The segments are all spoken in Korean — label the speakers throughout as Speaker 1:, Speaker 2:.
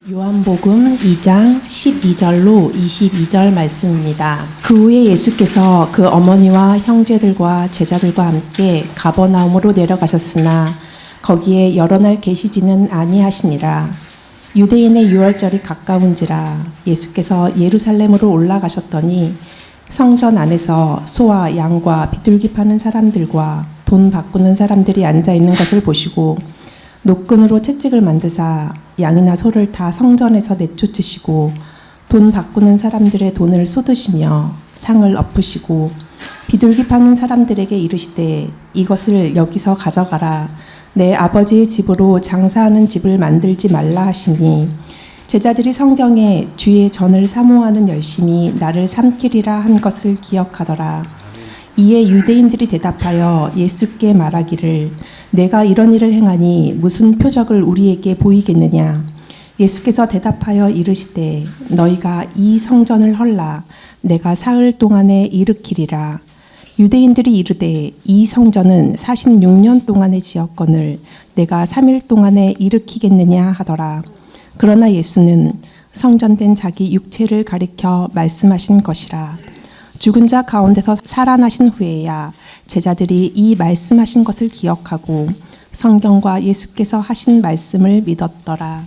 Speaker 1: 요한복음 2장 12절로 22절 말씀입니다. 그 후에 예수께서 그 어머니와 형제들과 제자들과 함께 가버나움으로 내려가셨으나 거기에 여러 날 계시지는 아니하시니라. 유대인의 유월절이 가까운지라. 예수께서 예루살렘으로 올라가셨더니 성전 안에서 소와 양과 비둘기 파는 사람들과 돈 바꾸는 사람들이 앉아 있는 것을 보시고 노끈으로 채찍을 만드사 양이나 소를 다 성전에서 내쫓으시고 돈 바꾸는 사람들의 돈을 쏟으시며 상을 엎으시고 비둘기 파는 사람들에게 이르시되 이것을 여기서 가져가라. 내 아버지의 집으로 장사하는 집을 만들지 말라 하시니 제자들이 성경에 주의 전을 사모하는 열심이 나를 삼키리라 한 것을 기억하더라. 이에 유대인들이 대답하여 예수께 말하기를 내가 이런 일을 행하니 무슨 표적을 우리에게 보이겠느냐. 예수께서 대답하여 이르시되 너희가 이 성전을 헐라. 내가 사흘 동안에 일으키리라. 유대인들이 이르되 이 성전은 46년 동안에 지었거늘 내가 3일 동안에 일으키겠느냐 하더라. 그러나 예수는 성전된 자기 육체를 가리켜 말씀하신 것이라. 죽은 자 가운데서 살아나신 후에야 제자들이 이 말씀하신 것을 기억하고 성경과 예수께서 하신 말씀을 믿었더라.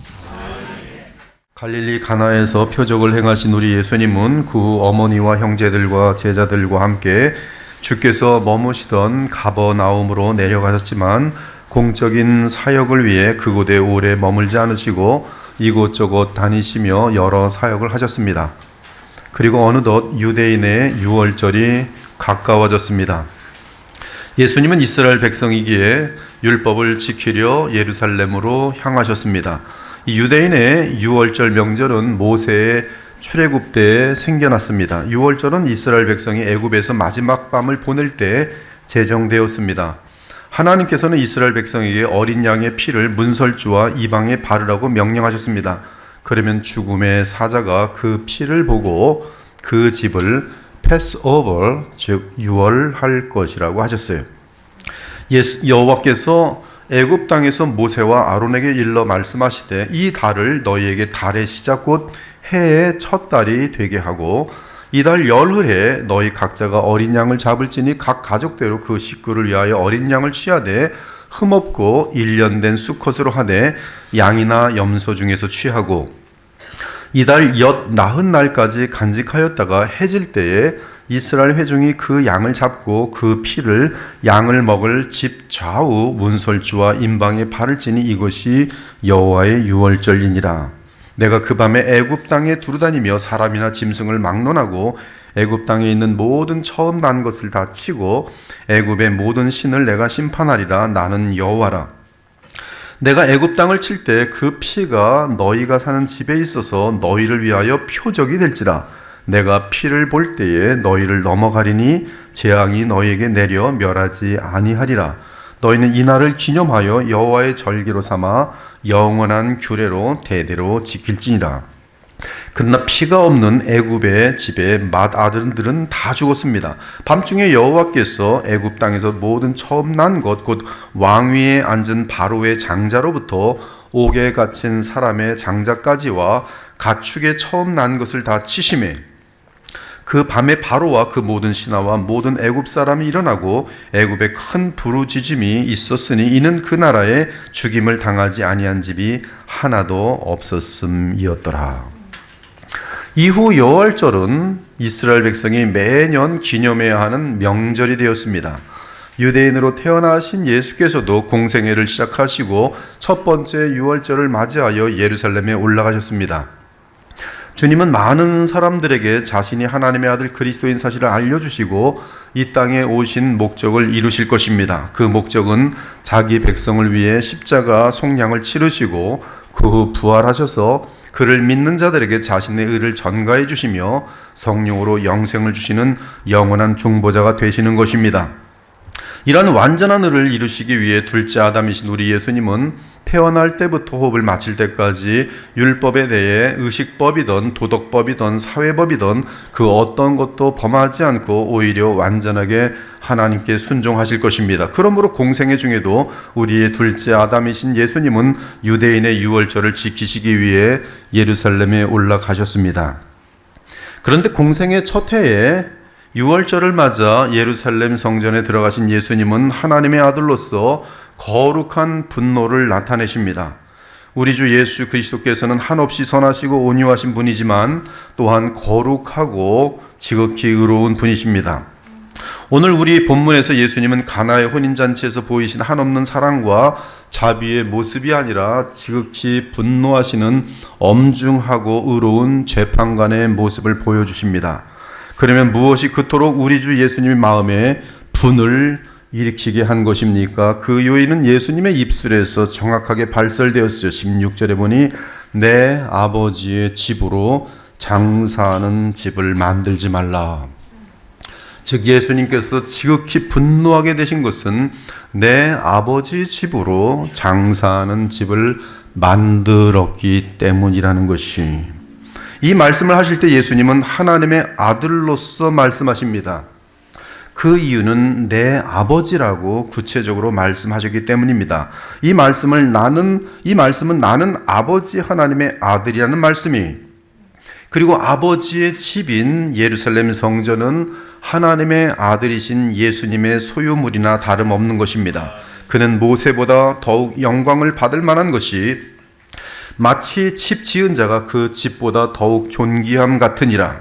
Speaker 2: 갈릴리 가나에서 표적을 행하신 우리 예수님은 그 어머니와 형제들과 제자들과 함께 주께서 머무시던 가버나움으로 내려가셨지만 공적인 사역을 위해 그곳에 오래 머물지 않으시고 이곳저곳 다니시며 여러 사역을 하셨습니다. 그리고 어느덧 유대인의 유월절이 가까워졌습니다. 예수님은 이스라엘 백성이기에 율법을 지키려 예루살렘으로 향하셨습니다. 이 유대인의 유월절 명절은 모세의 출애굽 때에 생겨났습니다. 유월절은 이스라엘 백성이 애굽에서 마지막 밤을 보낼 때 제정되었습니다. 하나님께서는 이스라엘 백성에게 어린 양의 피를 문설주와 이방에 바르라고 명령하셨습니다. 그러면 죽음의 사자가 그 피를 보고 그 집을 패스오버, 즉 유월할 것이라고 하셨어요. 여호와께서 애굽 땅에서 모세와 아론에게 일러 말씀하시되 이 달을 너희에게 달의 시작 곧 해의 첫 달이 되게 하고 이 달 열흘에 너희 각자가 어린 양을 잡을지니 각 가족대로 그 식구를 위하여 어린 양을 취하되 흠없고 1년 된 수컷으로 하되 양이나 염소 중에서 취하고 이달 나흔 날까지 간직하였다가 해질 때에 이스라엘 회중이 그 양을 잡고 그 피를 양을 먹을 집 좌우 문설주와 임방에 바를지니 이것이 여호와의 유월절이니라. 내가 그 밤에 애굽 땅에 두루다니며 사람이나 짐승을 막론하고 애굽 땅에 있는 모든 처음 난 것을 다 치고 애굽의 모든 신을 내가 심판하리라. 나는 여호와라. 내가 애굽 땅을 칠 때 그 피가 너희가 사는 집에 있어서 너희를 위하여 표적이 될지라. 내가 피를 볼 때에 너희를 넘어가리니 재앙이 너희에게 내려 멸하지 아니하리라. 너희는 이 날을 기념하여 여호와의 절기로 삼아 영원한 규례로 대대로 지킬지니라. 그러나 피가 없는 애굽의 집에 맏아들들은 다 죽었습니다. 밤중에 여호와께서 애굽 땅에서 모든 처음 난 것 곧 왕위에 앉은 바로의 장자로부터 옥에 갇힌 사람의 장자까지와 가축의 처음 난 것을 다 치심해 그 밤에 바로와 그 모든 신하와 모든 애굽 사람이 일어나고 애굽에 큰 부르짖음이 있었으니 이는 그 나라에 죽임을 당하지 아니한 집이 하나도 없었음이었더라. 이후 여월절은 이스라엘 백성이 매년 기념해야 하는 명절이 되었습니다. 유대인으로 태어나신 예수께서도 공생애를 시작하시고 첫 번째 유월절을 맞이하여 예루살렘에 올라가셨습니다. 주님은 많은 사람들에게 자신이 하나님의 아들 그리스도인 사실을 알려주시고 이 땅에 오신 목적을 이루실 것입니다. 그 목적은 자기 백성을 위해 십자가 속량을 치르시고 그 후 부활하셔서 그를 믿는 자들에게 자신의 의를 전가해 주시며 성령으로 영생을 주시는 영원한 중보자가 되시는 것입니다. 이런 완전한 을을 이루시기 위해 둘째 아담이신 우리 예수님은 태어날 때부터 호흡을 마칠 때까지 율법에 대해 의식법이든 도덕법이든 사회법이든 그 어떤 것도 범하지 않고 오히려 완전하게 하나님께 순종하실 것입니다. 그러므로 공생애 중에도 우리의 둘째 아담이신 예수님은 유대인의 유월절을 지키시기 위해 예루살렘에 올라가셨습니다. 그런데 공생의 첫 해에 유월절을 맞아 예루살렘 성전에 들어가신 예수님은 하나님의 아들로서 거룩한 분노를 나타내십니다. 우리 주 예수 그리스도께서는 한없이 선하시고 온유하신 분이지만 또한 거룩하고 지극히 의로운 분이십니다. 오늘 우리 본문에서 예수님은 가나의 혼인잔치에서 보이신 한없는 사랑과 자비의 모습이 아니라 지극히 분노하시는 엄중하고 의로운 재판관의 모습을 보여주십니다. 그러면 무엇이 그토록 우리 주 예수님의 마음에 분을 일으키게 한 것입니까? 그 요인은 예수님의 입술에서 정확하게 발설되었어요. 16절에 보니 내 아버지의 집으로 장사하는 집을 만들지 말라. 즉 예수님께서 지극히 분노하게 되신 것은 내 아버지 집으로 장사하는 집을 만들었기 때문이라는 것이, 이 말씀을 하실 때 예수님은 하나님의 아들로서 말씀하십니다. 그 이유는 내 아버지라고 구체적으로 말씀하셨기 때문입니다. 이 말씀은 나는 아버지 하나님의 아들이라는 말씀이, 그리고 아버지의 집인 예루살렘 성전은 하나님의 아들이신 예수님의 소유물이나 다름없는 것입니다. 그는 모세보다 더욱 영광을 받을 만한 것이 마치 집 지은 자가 그 집보다 더욱 존귀함 같으니라.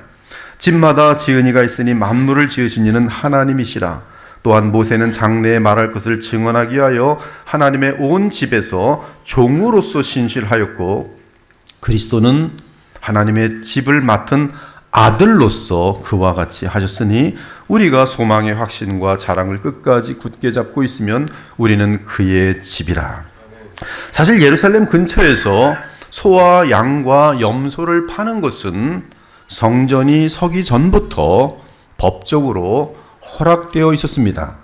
Speaker 2: 집마다 지은 이가 있으니 만물을 지으신 이는 하나님이시라. 또한 모세는 장래에 말할 것을 증언하기 위하여 하나님의 온 집에서 종으로서 신실하였고, 그리스도는 하나님의 집을 맡은 아들로서 그와 같이 하셨으니 우리가 소망의 확신과 자랑을 끝까지 굳게 잡고 있으면 우리는 그의 집이라. 사실 예루살렘 근처에서 소와 양과 염소를 파는 것은 성전이 서기 전부터 법적으로 허락되어 있었습니다.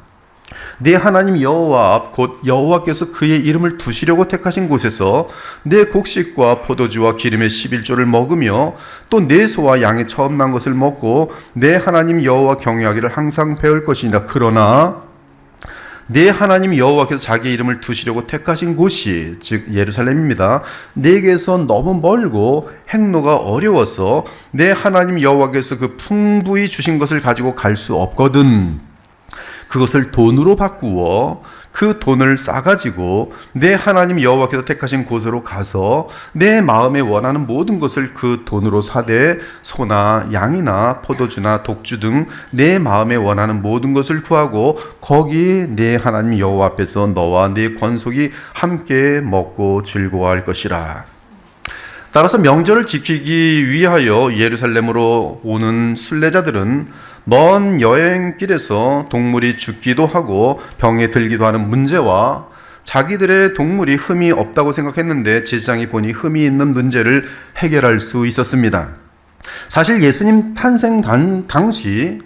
Speaker 2: 내 하나님 여호와 앞 곧 여호와께서 그의 이름을 두시려고 택하신 곳에서 내 곡식과 포도주와 기름의 11조를 먹으며 또 내 소와 양의 처음 난 것을 먹고 내 하나님 여호와 경외하기를 항상 배울 것이니라. 그러나 내 하나님 여호와께서 자기 이름을 두시려고 택하신 곳이 즉 예루살렘입니다. 내게서 너무 멀고 행로가 어려워서 내 하나님 여호와께서 그 풍부히 주신 것을 가지고 갈 수 없거든. 그것을 돈으로 바꾸어 그 돈을 싸가지고 내 하나님 여호와께서 택하신 곳으로 가서 내 마음에 원하는 모든 것을 그 돈으로 사되 소나 양이나 포도주나 독주 등 내 마음에 원하는 모든 것을 구하고 거기 내 하나님 여호와 앞에서 너와 네 권속이 함께 먹고 즐거워할 것이라. 따라서 명절을 지키기 위하여 예루살렘으로 오는 순례자들은 먼 여행길에서 동물이 죽기도 하고 병에 들기도 하는 문제와 자기들의 동물이 흠이 없다고 생각했는데 제사장이 보니 흠이 있는 문제를 해결할 수 있었습니다. 사실 예수님 탄생 당시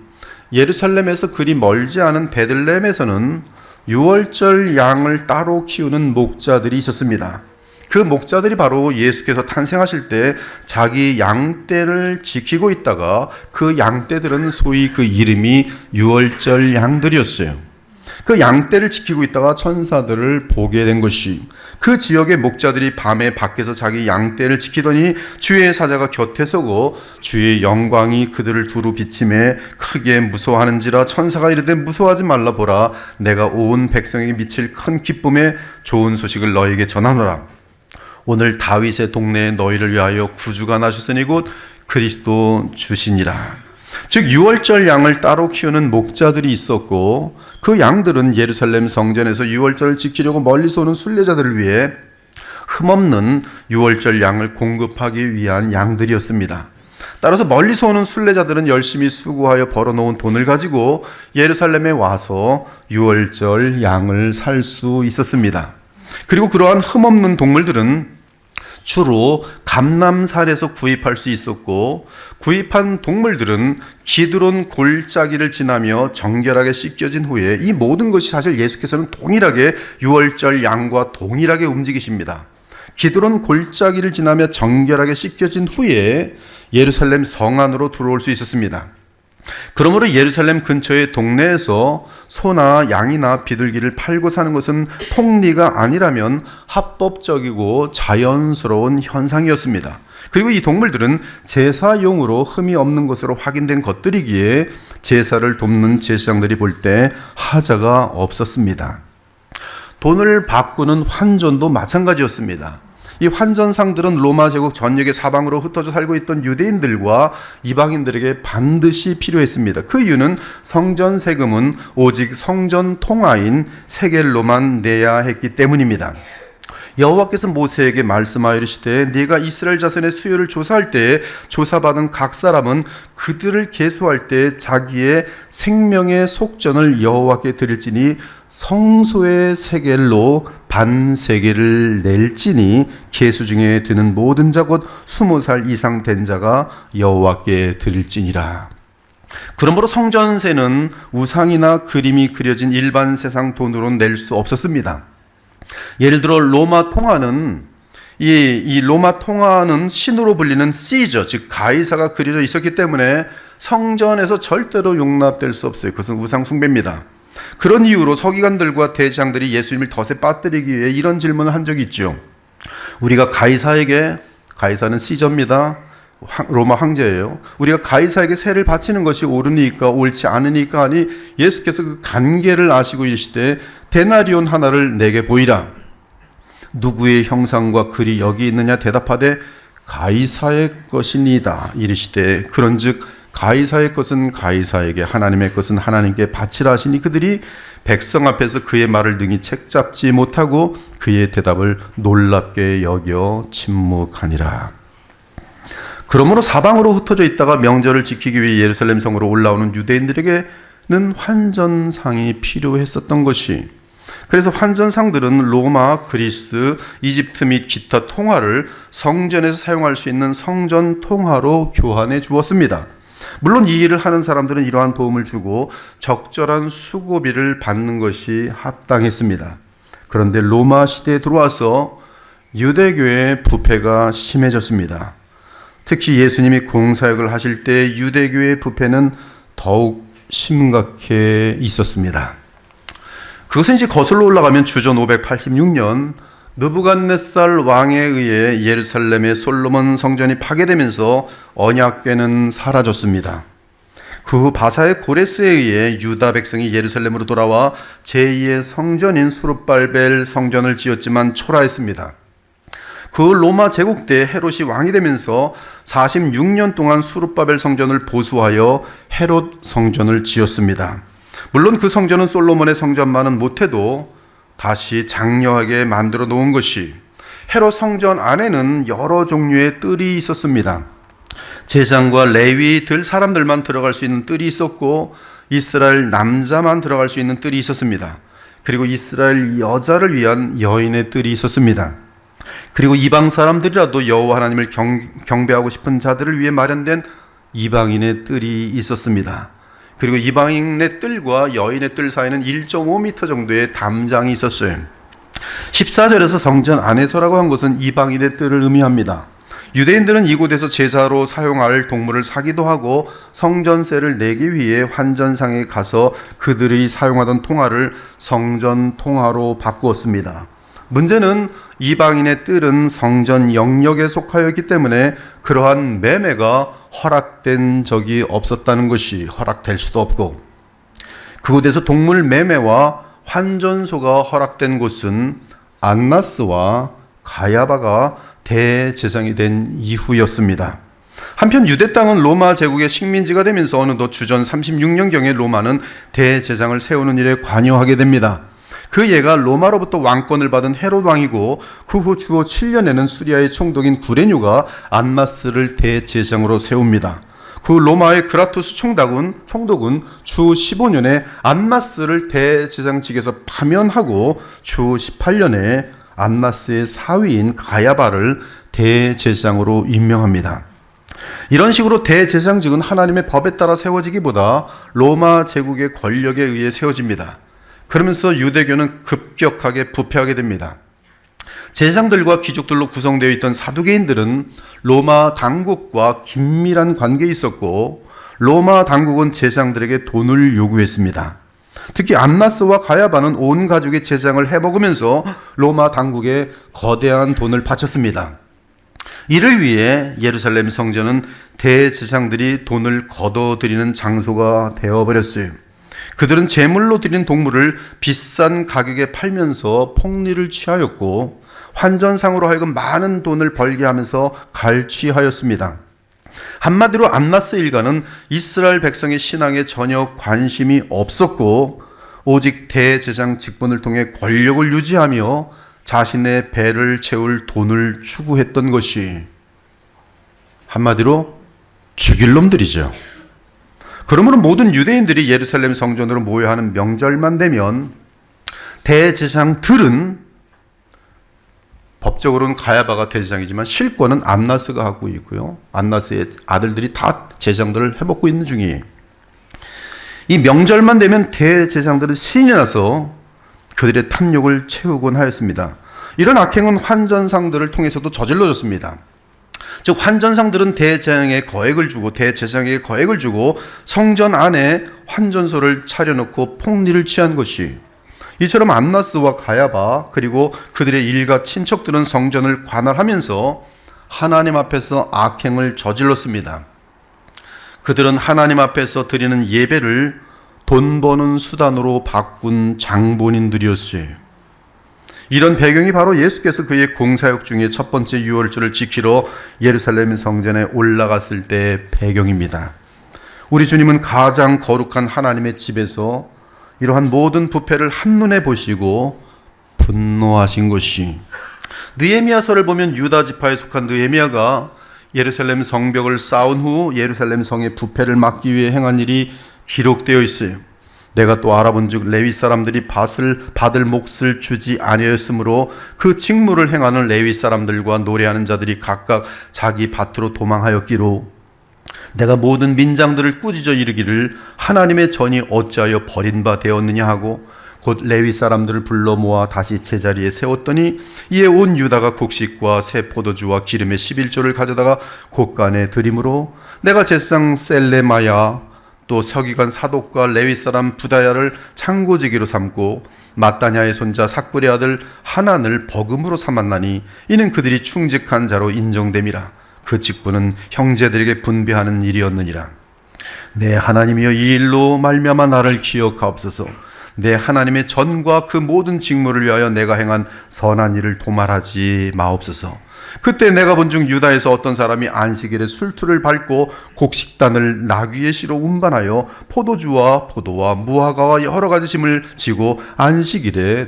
Speaker 2: 예루살렘에서 그리 멀지 않은 베들레헴에서는 유월절 양을 따로 키우는 목자들이 있었습니다. 그 목자들이 바로 예수께서 탄생하실 때 자기 양떼를 지키고 있다가 그 양떼들은 소위 그 이름이 유월절 양들이었어요. 그 양떼를 지키고 있다가 천사들을 보게 된 것이, 그 지역의 목자들이 밤에 밖에서 자기 양떼를 지키더니 주의 사자가 곁에 서고 주의 영광이 그들을 두루 비침에 크게 무서워하는지라. 천사가 이르되 무서워하지 말라. 보라, 내가 온 백성에게 미칠 큰 기쁨의 좋은 소식을 너에게 전하노라. 오늘 다윗의 동네에 너희를 위하여 구주가 나셨으니 곧 그리스도 주시니라. 즉 유월절 양을 따로 키우는 목자들이 있었고 그 양들은 예루살렘 성전에서 유월절을 지키려고 멀리서 오는 순례자들을 위해 흠없는 유월절 양을 공급하기 위한 양들이었습니다. 따라서 멀리서 오는 순례자들은 열심히 수고하여 벌어놓은 돈을 가지고 예루살렘에 와서 유월절 양을 살 수 있었습니다. 그리고 그러한 흠없는 동물들은 주로 감람산에서 구입할 수 있었고, 구입한 동물들은 기드론 골짜기를 지나며 정결하게 씻겨진 후에, 이 모든 것이 사실 예수께서는 동일하게 유월절 양과 동일하게 움직이십니다. 기드론 골짜기를 지나며 정결하게 씻겨진 후에 예루살렘 성 안으로 들어올 수 있었습니다. 그러므로 예루살렘 근처의 동네에서 소나 양이나 비둘기를 팔고 사는 것은 폭리가 아니라면 합법적이고 자연스러운 현상이었습니다. 그리고 이 동물들은 제사용으로 흠이 없는 것으로 확인된 것들이기에 제사를 돕는 제사장들이 볼 때 하자가 없었습니다. 돈을 바꾸는 환전도 마찬가지였습니다. 이 환전상들은 로마 제국 전역의 사방으로 흩어져 살고 있던 유대인들과 이방인들에게 반드시 필요했습니다. 그 이유는 성전 세금은 오직 성전 통화인 세겔로만 내야 했기 때문입니다. 여호와께서 모세에게 말씀하여 이르시되 네가 이스라엘 자손의 수요를 조사할 때에 조사받은 각 사람은 그들을 계수할 때 자기의 생명의 속전을 여호와께 드릴지니 성소의 세겔로 반세겔을 낼지니 계수 중에 드는 모든 자 곧 20살 이상 된 자가 여호와께 드릴지니라. 그러므로 성전세는 우상이나 그림이 그려진 일반 세상 돈으로 낼 수 없었습니다. 예를 들어 로마 통화는 이 로마 통화는 신으로 불리는 시저, 즉 가이사가 그려져 있었기 때문에 성전에서 절대로 용납될 수 없어요. 그것은 우상 숭배입니다. 그런 이유로 서기관들과 대제장들이 예수님을 덫에 빠뜨리기 위해 이런 질문을 한 적이 있죠. 우리가 가이사는 시저입니다. 로마 황제예요. 우리가 가이사에게 세를 바치는 것이 옳으니까 옳지 않으니까 하니 예수께서 그 관계를 아시고 이르시되 데나리온 하나를 내게 보이라. 누구의 형상과 글이 여기 있느냐 대답하되 가이사의 것이니이다 이르시되 그런즉 가이사의 것은 가이사에게 하나님의 것은 하나님께 바치라 하시니 그들이 백성 앞에서 그의 말을 능히 책잡지 못하고 그의 대답을 놀랍게 여겨 침묵하니라. 그러므로 사방으로 흩어져 있다가 명절을 지키기 위해 예루살렘 성으로 올라오는 유대인들에게는 환전상이 필요했었던 것이, 그래서 환전상들은 로마, 그리스, 이집트 및 기타 통화를 성전에서 사용할 수 있는 성전 통화로 교환해 주었습니다. 물론 이 일을 하는 사람들은 이러한 도움을 주고 적절한 수고비를 받는 것이 합당했습니다. 그런데 로마 시대에 들어와서 유대교의 부패가 심해졌습니다. 특히 예수님이 공사역을 하실 때 유대교의 부패는 더욱 심각해 있었습니다. 그것은 이제 거슬러 올라가면 주전 586년 느부갓네살 왕에 의해 예루살렘의 솔로몬 성전이 파괴되면서 언약궤는 사라졌습니다. 그 후 바사의 고레스에 의해 유다 백성이 예루살렘으로 돌아와 제2의 성전인 수룹발벨 성전을 지었지만 초라했습니다. 그 로마 제국 때 헤롯이 왕이 되면서 46년 동안 수룹바벨 성전을 보수하여 헤롯 성전을 지었습니다. 물론 그 성전은 솔로몬의 성전만은 못해도 다시 장려하게 만들어 놓은 것이, 헤롯 성전 안에는 여러 종류의 뜰이 있었습니다. 제사장과 레위들 사람들만 들어갈 수 있는 뜰이 있었고 이스라엘 남자만 들어갈 수 있는 뜰이 있었습니다. 그리고 이스라엘 여자를 위한 여인의 뜰이 있었습니다. 그리고 이방 사람들이라도 여호와 하나님을 경배하고 싶은 자들을 위해 마련된 이방인의 뜰이 있었습니다. 그리고 이방인의 뜰과 여인의 뜰 사이는 1.5m 정도의 담장이 있었어요. 14절에서 성전 안에서라고 한 것은 이방인의 뜰을 의미합니다. 유대인들은 이곳에서 제사로 사용할 동물을 사기도 하고 성전세를 내기 위해 환전상에 가서 그들이 사용하던 통화를 성전 통화로 바꾸었습니다. 문제는 이방인의 뜰은 성전 영역에 속하였기 때문에 그러한 매매가 허락된 적이 없었다는 것이, 허락될 수도 없고, 그곳에서 동물 매매와 환전소가 허락된 곳은 안나스와 가야바가 대제사장이 된 이후였습니다. 한편 유대 땅은 로마 제국의 식민지가 되면서 어느덧 주전 36년경에 로마는 대제사장을 세우는 일에 관여하게 됩니다. 그 예가 로마로부터 왕권을 받은 헤롯 왕이고 그 후 주후 7년에는 수리아의 총독인 구레뉴가 안나스를 대제사장으로 세웁니다. 그 로마의 그라투스 총독은 주 15년에 안나스를 대제사장직에서 파면하고 주 18년에 안나스의 사위인 가야바를 대제사장으로 임명합니다. 이런 식으로 대제사장직은 하나님의 법에 따라 세워지기보다 로마 제국의 권력에 의해 세워집니다. 그러면서 유대교는 급격하게 부패하게 됩니다. 제사장들과 귀족들로 구성되어 있던 사두개인들은 로마 당국과 긴밀한 관계에 있었고 로마 당국은 제사장들에게 돈을 요구했습니다. 특히 안나스와 가야바는 온 가족의 제사장을 해먹으면서 로마 당국에 거대한 돈을 바쳤습니다. 이를 위해 예루살렘 성전은 대제사장들이 돈을 거둬들이는 장소가 되어버렸어요. 그들은 제물로 드린 동물을 비싼 가격에 팔면서 폭리를 취하였고 환전상으로 하여금 많은 돈을 벌게 하면서 갈취하였습니다. 한마디로 안나스 일가는 이스라엘 백성의 신앙에 전혀 관심이 없었고 오직 대제사장 직분을 통해 권력을 유지하며 자신의 배를 채울 돈을 추구했던 것이 한마디로 죽일 놈들이죠. 그러므로 모든 유대인들이 예루살렘 성전으로 모여야 하는 명절만 되면 대제사장들은 법적으로는 가야바가 대제사장이지만 실권은 안나스가 하고 있고요. 안나스의 아들들이 다 제사장들을 해먹고 있는 중이에요. 이 명절만 되면 대제사장들은 신이 나서 그들의 탐욕을 채우곤 하였습니다. 이런 악행은 환전상들을 통해서도 저질러졌습니다. 즉 환전상들은 대제사장에 거액을 주고 대제사장에게 거액을 주고 성전 안에 환전소를 차려놓고 폭리를 취한 것이 이처럼 안나스와 가야바 그리고 그들의 일가 친척들은 성전을 관할하면서 하나님 앞에서 악행을 저질렀습니다. 그들은 하나님 앞에서 드리는 예배를 돈 버는 수단으로 바꾼 장본인들이었어요. 이런 배경이 바로 예수께서 그의 공사역 중에 첫 번째 유월절을 지키러 예루살렘 성전에 올라갔을 때의 배경입니다. 우리 주님은 가장 거룩한 하나님의 집에서 이러한 모든 부패를 한눈에 보시고 분노하신 것이 느헤미야서를 보면 유다 지파에 속한 느헤미야가 예루살렘 성벽을 쌓은 후 예루살렘 성의 부패를 막기 위해 행한 일이 기록되어 있어요. 내가 또 알아본즉 레위 사람들이 받을 몫을 주지 아니하였으므로 그 직무를 행하는 레위 사람들과 노래하는 자들이 각각 자기 밭으로 도망하였기로 내가 모든 민장들을 꾸짖어 이르기를 하나님의 전이 어찌하여 버린 바 되었느냐 하고 곧 레위 사람들을 불러 모아 다시 제자리에 세웠더니 이에 온 유다가 곡식과 새 포도주와 기름의 11조를 가져다가 곳간에 드림으로 내가 제사장 셀레마야 또 서기관 사독과 레위 사람 부다야를 창고지기로 삼고 마따냐의 손자 삭불의 아들 하난을 버금으로 삼았나니 이는 그들이 충직한 자로 인정됨이라. 그 직분은 형제들에게 분배하는 일이었느니라. 내 하나님이여 이 일로 말미암아 나를 기억하옵소서. 내 하나님의 전과 그 모든 직무를 위하여 내가 행한 선한 일을 도말하지 마옵소서. 그때 내가 본중 유다에서 어떤 사람이 안식일에 술투를 밟고 곡식단을 나귀의 씨로 운반하여 포도주와 포도와 무화과와 여러 가지 짐을 지고 안식일에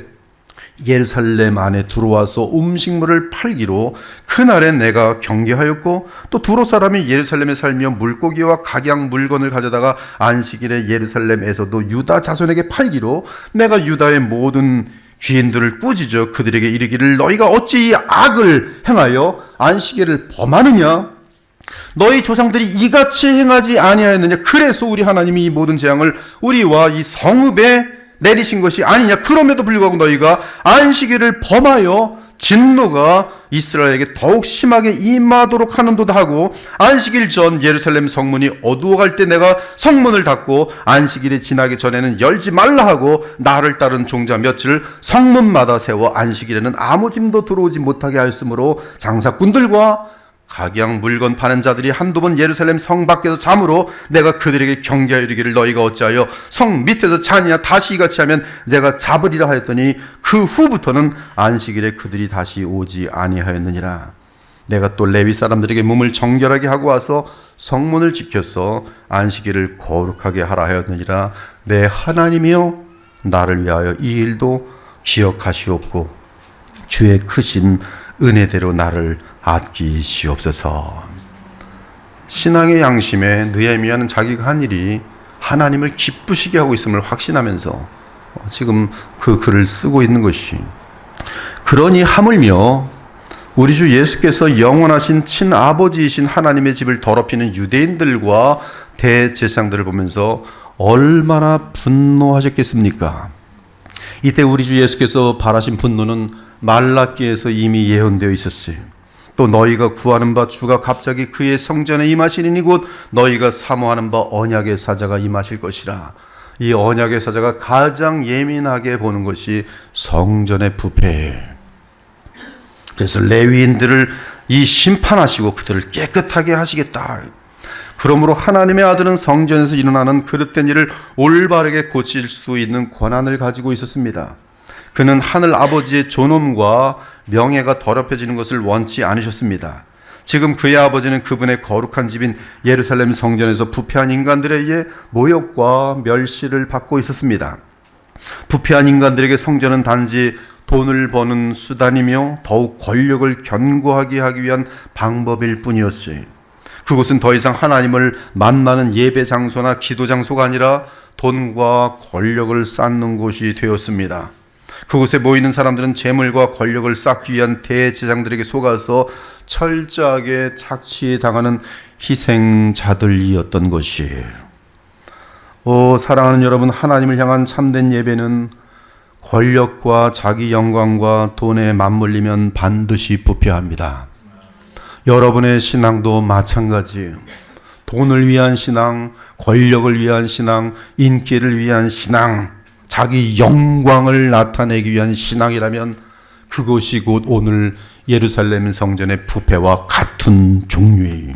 Speaker 2: 예루살렘 안에 들어와서 음식물을 팔기로 그날에 내가 경계하였고 또 두로 사람이 예루살렘에 살며 물고기와 각양 물건을 가져다가 안식일에 예루살렘에서도 유다 자손에게 팔기로 내가 유다의 모든 귀인들을 꾸짖어 그들에게 이르기를 너희가 어찌 이 악을 행하여 안식일을 범하느냐? 너희 조상들이 이같이 행하지 아니하였느냐? 그래서 우리 하나님이 이 모든 재앙을 우리와 이 성읍에 내리신 것이 아니냐? 그럼에도 불구하고 너희가 안식일을 범하여 진노가 이스라엘에게 더욱 심하게 임하도록 하는도다 하고 안식일 전 예루살렘 성문이 어두워갈 때 내가 성문을 닫고 안식일이 지나기 전에는 열지 말라 하고 나를 따른 종자 며칠 성문마다 세워 안식일에는 아무 짐도 들어오지 못하게 하였으므로 장사꾼들과 각양 물건 파는 자들이 한두 번 예루살렘 성 밖에서 잠으로 내가 그들에게 경계하여 이르기를 너희가 어찌하여 성 밑에서 자느냐 다시 이같이 하면 내가 잡으리라 하였더니 그 후부터는 안식일에 그들이 다시 오지 아니하였느니라. 내가 또 레위 사람들에게 몸을 정결하게 하고 와서 성문을 지켜서 안식일을 거룩하게 하라 하였느니라. 내 하나님이여 나를 위하여 이 일도 기억하시옵고 주의 크신 은혜대로 나를 아끼시옵소서. 신앙의 양심에 느헤미야는 자기가 한 일이 하나님을 기쁘시게 하고 있음을 확신하면서 지금 그 글을 쓰고 있는 것이 그러니 하물며 우리 주 예수께서 영원하신 친아버지이신 하나님의 집을 더럽히는 유대인들과 대제사장들을 보면서 얼마나 분노하셨겠습니까? 이때 우리 주 예수께서 발하신 분노는 말라기에서 이미 예언되어 있었어요. 또 너희가 구하는 바 주가 갑자기 그의 성전에 임하시리니 곧 너희가 사모하는 바 언약의 사자가 임하실 것이라. 이 언약의 사자가 가장 예민하게 보는 것이 성전의 부패예요. 그래서 레위인들을 이 심판하시고 그들을 깨끗하게 하시겠다. 그러므로 하나님의 아들은 성전에서 일어나는 그릇된 일을 올바르게 고칠 수 있는 권한을 가지고 있었습니다. 그는 하늘 아버지의 존엄과 명예가 더럽혀지는 것을 원치 않으셨습니다. 지금 그의 아버지는 그분의 거룩한 집인 예루살렘 성전에서 부패한 인간들에 의해 모욕과 멸시를 받고 있었습니다. 부패한 인간들에게 성전은 단지 돈을 버는 수단이며 더욱 권력을 견고하게 하기 위한 방법일 뿐이었어요. 그곳은 더 이상 하나님을 만나는 예배 장소나 기도 장소가 아니라 돈과 권력을 쌓는 곳이 되었습니다. 그곳에 모이는 사람들은 재물과 권력을 쌓기 위한 대제사장들에게 속아서 철저하게 착취당하는 희생자들이었던 것이에요. 사랑하는 여러분, 하나님을 향한 참된 예배는 권력과 자기 영광과 돈에 맞물리면 반드시 부패합니다. 여러분의 신앙도 마찬가지예요. 돈을 위한 신앙, 권력을 위한 신앙, 인기를 위한 신앙, 자기 영광을 나타내기 위한 신앙이라면 그것이 곧 오늘 예루살렘 성전의 부패와 같은 종류예요.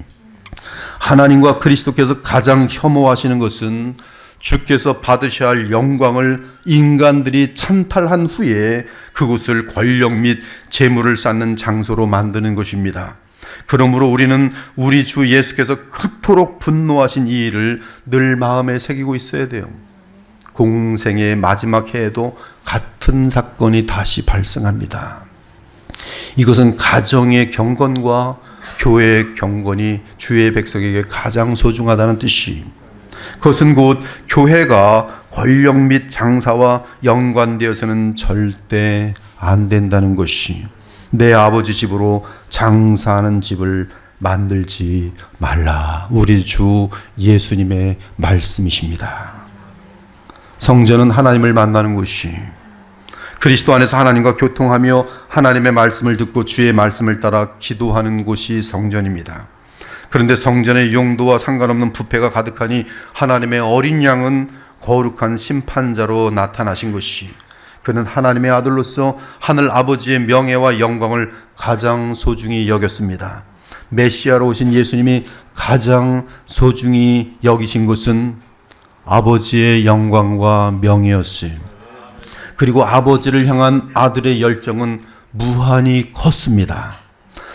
Speaker 2: 하나님과 그리스도께서 가장 혐오하시는 것은 주께서 받으셔야 할 영광을 인간들이 찬탈한 후에 그곳을 권력 및 재물을 쌓는 장소로 만드는 것입니다. 그러므로 우리는 우리 주 예수께서 그토록 분노하신 이 일을 늘 마음에 새기고 있어야 돼요. 공생의 마지막 해에도 같은 사건이 다시 발생합니다. 이것은 가정의 경건과 교회의 경건이 주의 백성에게 가장 소중하다는 뜻이, 그것은 곧 교회가 권력 및 장사와 연관되어서는 절대 안 된다는 것이, 내 아버지 집으로 장사하는 집을 만들지 말라. 우리 주 예수님의 말씀이십니다. 성전은 하나님을 만나는 곳이, 그리스도 안에서 하나님과 교통하며 하나님의 말씀을 듣고 주의 말씀을 따라 기도하는 곳이 성전입니다. 그런데 성전의 용도와 상관없는 부패가 가득하니 하나님의 어린 양은 거룩한 심판자로 나타나신 것이, 그는 하나님의 아들로서 하늘 아버지의 명예와 영광을 가장 소중히 여겼습니다. 메시아로 오신 예수님이 가장 소중히 여기신 것은 아버지의 영광과 명예였어요. 그리고 아버지를 향한 아들의 열정은 무한히 컸습니다.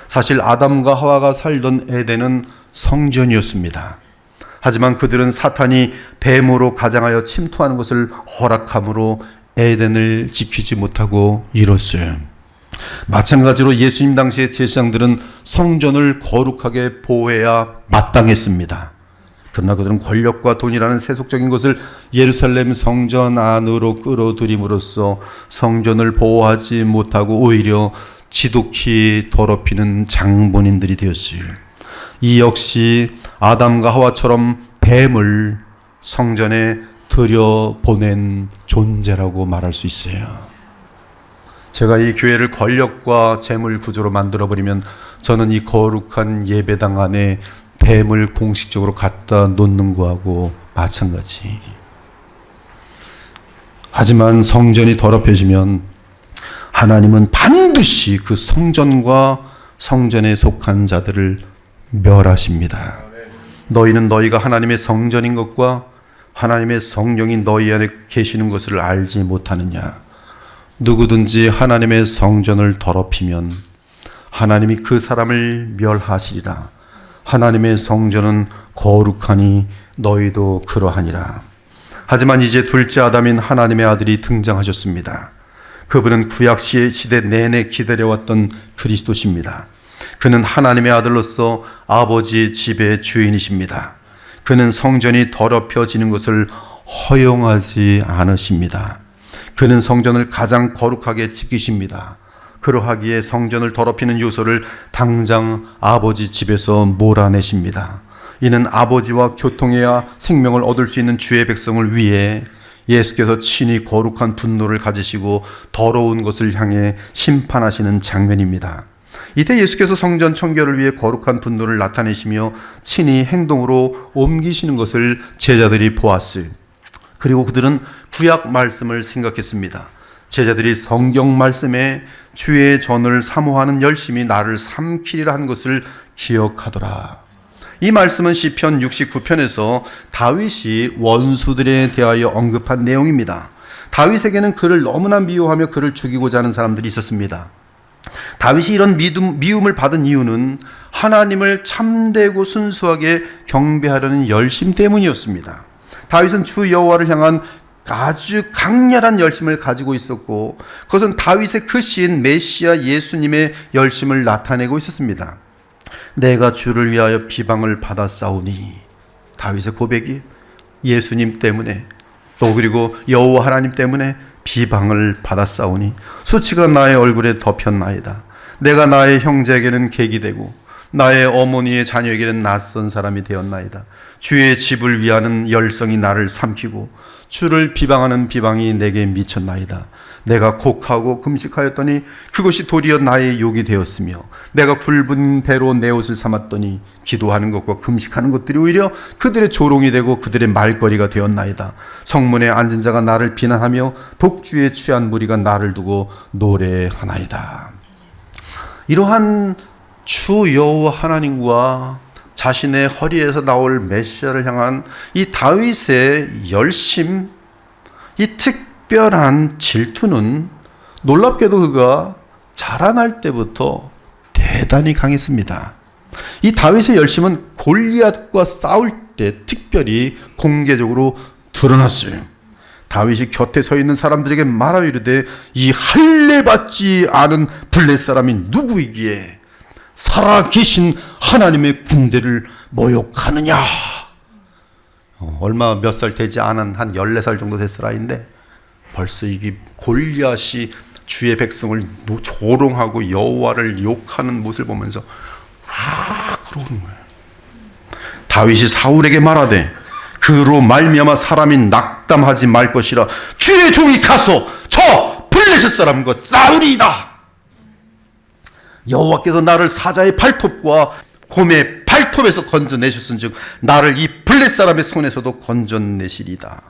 Speaker 2: 사실 아담과 하와가 살던 에덴은 성전이었습니다. 하지만 그들은 사탄이 뱀으로 가장하여 침투하는 것을 허락함으로 에덴을 지키지 못하고 이뤘어요. 마찬가지로 예수님 당시의 제사장들은 성전을 거룩하게 보호해야 마땅했습니다. 그러나 그들은 권력과 돈이라는 세속적인 것을 예루살렘 성전 안으로 끌어들임으로써 성전을 보호하지 못하고 오히려 지독히 더럽히는 장본인들이 되었어요. 이 역시 아담과 하와처럼 뱀을 성전에 들여보낸 존재라고 말할 수 있어요. 제가 이 교회를 권력과 재물 구조로 만들어버리면 저는 이 거룩한 예배당 안에 뱀을 공식적으로 갖다 놓는 거하고 마찬가지. 하지만 성전이 더럽혀지면 하나님은 반드시 그 성전과 성전에 속한 자들을 멸하십니다. 너희는 너희가 하나님의 성전인 것과 하나님의 성령이 너희 안에 계시는 것을 알지 못하느냐. 누구든지 하나님의 성전을 더럽히면 하나님이 그 사람을 멸하시리라. 하나님의 성전은 거룩하니 너희도 그러하니라. 하지만 이제 둘째 아담인 하나님의 아들이 등장하셨습니다. 그분은 구약 시대 내내 기다려왔던 그리스도십니다. 그는 하나님의 아들로서 아버지 집의 주인이십니다. 그는 성전이 더럽혀지는 것을 허용하지 않으십니다. 그는 성전을 가장 거룩하게 지키십니다. 그러하기에 성전을 더럽히는 요소를 당장 아버지 집에서 몰아내십니다. 이는 아버지와 교통해야 생명을 얻을 수 있는 주의 백성을 위해 예수께서 친히 거룩한 분노를 가지시고 더러운 것을 향해 심판하시는 장면입니다. 이때 예수께서 성전 청결을 위해 거룩한 분노를 나타내시며 친히 행동으로 옮기시는 것을 제자들이 보았어요. 그리고 그들은 구약 말씀을 생각했습니다. 제자들이 성경 말씀에 주의 전을 사모하는 열심히 나를 삼키리라 한 것을 기억하더라. 이 말씀은 시편 69편에서 다윗이 원수들에 대하여 언급한 내용입니다. 다윗에게는 그를 너무나 미워하며 그를 죽이고자 하는 사람들이 있었습니다. 다윗이 이런 미움을 받은 이유는 하나님을 참되고 순수하게 경배하려는 열심 때문이었습니다. 다윗은 주 여호와를 향한 아주 강렬한 열심을 가지고 있었고 그것은 다윗의 크신 메시아 예수님의 열심을 나타내고 있었습니다. 내가 주를 위하여 비방을 받았사오니, 다윗의 고백이 예수님 때문에 또 그리고 여호와 하나님 때문에 비방을 받았사오니 수치가 나의 얼굴에 덮였나이다. 내가 나의 형제에게는 객이 되고 나의 어머니의 자녀에게는 낯선 사람이 되었나이다. 주의 집을 위하는 열성이 나를 삼키고 주를 비방하는 비방이 내게 미쳤나이다. 내가 곡하고 금식하였더니 그것이 도리어 나의 욕이 되었으며 내가 굵은 배로 내 옷을 삼았더니 기도하는 것과 금식하는 것들이 오히려 그들의 조롱이 되고 그들의 말거리가 되었나이다. 성문에 앉은 자가 나를 비난하며 독주에 취한 무리가 나를 두고 노래하나이다. 이러한 주 여호와 하나님과 자신의 허리에서 나올 메시아를 향한 이 다윗의 열심, 이 특별한 질투는 놀랍게도 그가 자라날 때부터 대단히 강했습니다. 이 다윗의 열심은 골리앗과 싸울 때 특별히 공개적으로 드러났어요. 다윗이 곁에 서 있는 사람들에게 말하여 이르되 이 할례 받지 않은 블렛 사람이 누구이기에 살아계신 하나님의 군대를 모욕하느냐. 얼마 몇 살 되지 않은 한 14살 정도 됐을 아이인데 벌써 이게 골리앗이 주의 백성을 조롱하고 여호와를 욕하는 모습을 보면서 그러는 거예요. 다윗이 사울에게 말하되 그로 말미암아 사람이 낙담하지 말 것이라 주의 종이 가서 저 블레셋 사람과 싸우리이다. 여호와께서 나를 사자의 발톱과 곰의 발톱에서 건져내셨은즉 나를 이 블렛 사람의 손에서도 건져내시리다.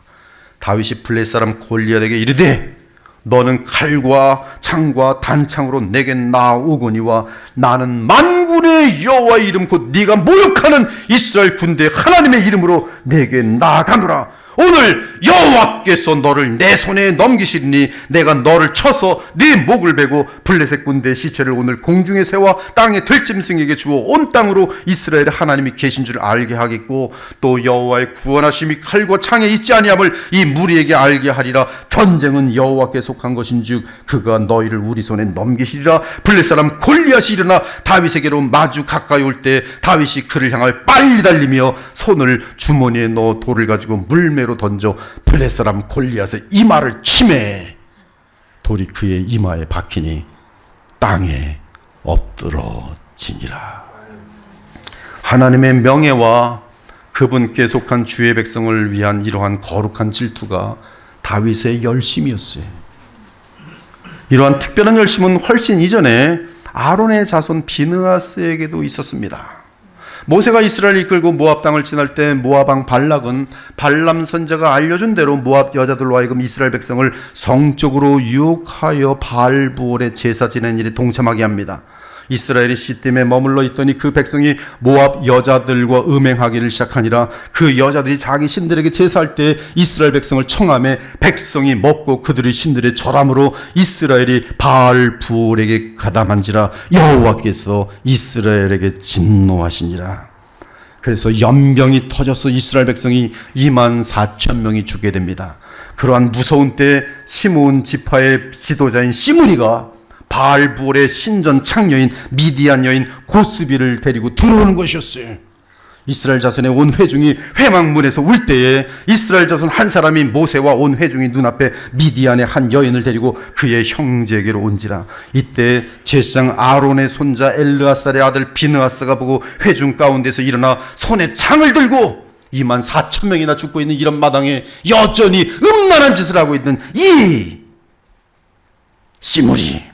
Speaker 2: 다윗이 블렛 사람 골리앗에게 이르되 너는 칼과 창과 단창으로 내게 나오거니와 나는 만군의 여호와의 이름 곧 네가 모욕하는 이스라엘 군대 하나님의 이름으로 내게 나아가노라. 오늘 여호와께서 너를 내 손에 넘기시리니 내가 너를 쳐서 네 목을 베고 블레셋 군대의 시체를 오늘 공중에 세워 땅의 들짐승에게 주어 온 땅으로 이스라엘의 하나님이 계신 줄 알게 하겠고 또 여호와의 구원하심이 칼과 창에 있지 아니함을 이 무리에게 알게 하리라. 전쟁은 여호와께 속한 것인즉 그가 너희를 우리 손에 넘기시리라. 블레셋 사람 골리앗이 일어나 다윗에게로 마주 가까이 올 때 다윗이 그를 향하여 빨리 달리며 손을 주머니에 넣어 돌을 가지고 물매로 던져 블렛 사람 골리앗의 이마를 치매 돌이 그의 이마에 박히니 땅에 엎드러지니라. 하나님의 명예와 그분께 속한 주의 백성을 위한 이러한 거룩한 질투가 다윗의 열심이었어요. 이러한 특별한 열심은 훨씬 이전에 아론의 자손 비느하스에게도 있었습니다. 모세가 이스라엘을 이끌고 모압 땅을 지날 때 모압 왕 발락은 발람 선자가 알려준 대로 모압 여자들로 하여금 이스라엘 백성을 성적으로 유혹하여 바알부올의 제사 지낸 일에 동참하게 합니다. 이스라엘이 시딤에 머물러 있더니 그 백성이 모압 여자들과 음행하기를 시작하니라. 그 여자들이 자기 신들에게 제사할 때 이스라엘 백성을 청함에 백성이 먹고 그들의 신들의 절함으로 이스라엘이 바알부올에게 가담한지라. 여호와께서 이스라엘에게 진노하시니라. 그래서 연병이 터져서 이스라엘 백성이 24,000명이 죽게 됩니다. 그러한 무서운 때 시므온 지파의 지도자인 시므리가 바알부올의 신전 창녀인 미디안 여인 고스비를 데리고 들어오는 것이었어요. 이스라엘 자손의 온 회중이 회막문에서 울 때에 이스라엘 자손 한 사람이 모세와 온 회중이 눈앞에 미디안의 한 여인을 데리고 그의 형제에게로 온지라. 이때 제사장 아론의 손자 엘르아살의 아들 비느하스가 보고 회중 가운데서 일어나 손에 창을 들고 24,000명이나 죽고 있는 이런 마당에 여전히 음란한 짓을 하고 있는 이 시므리,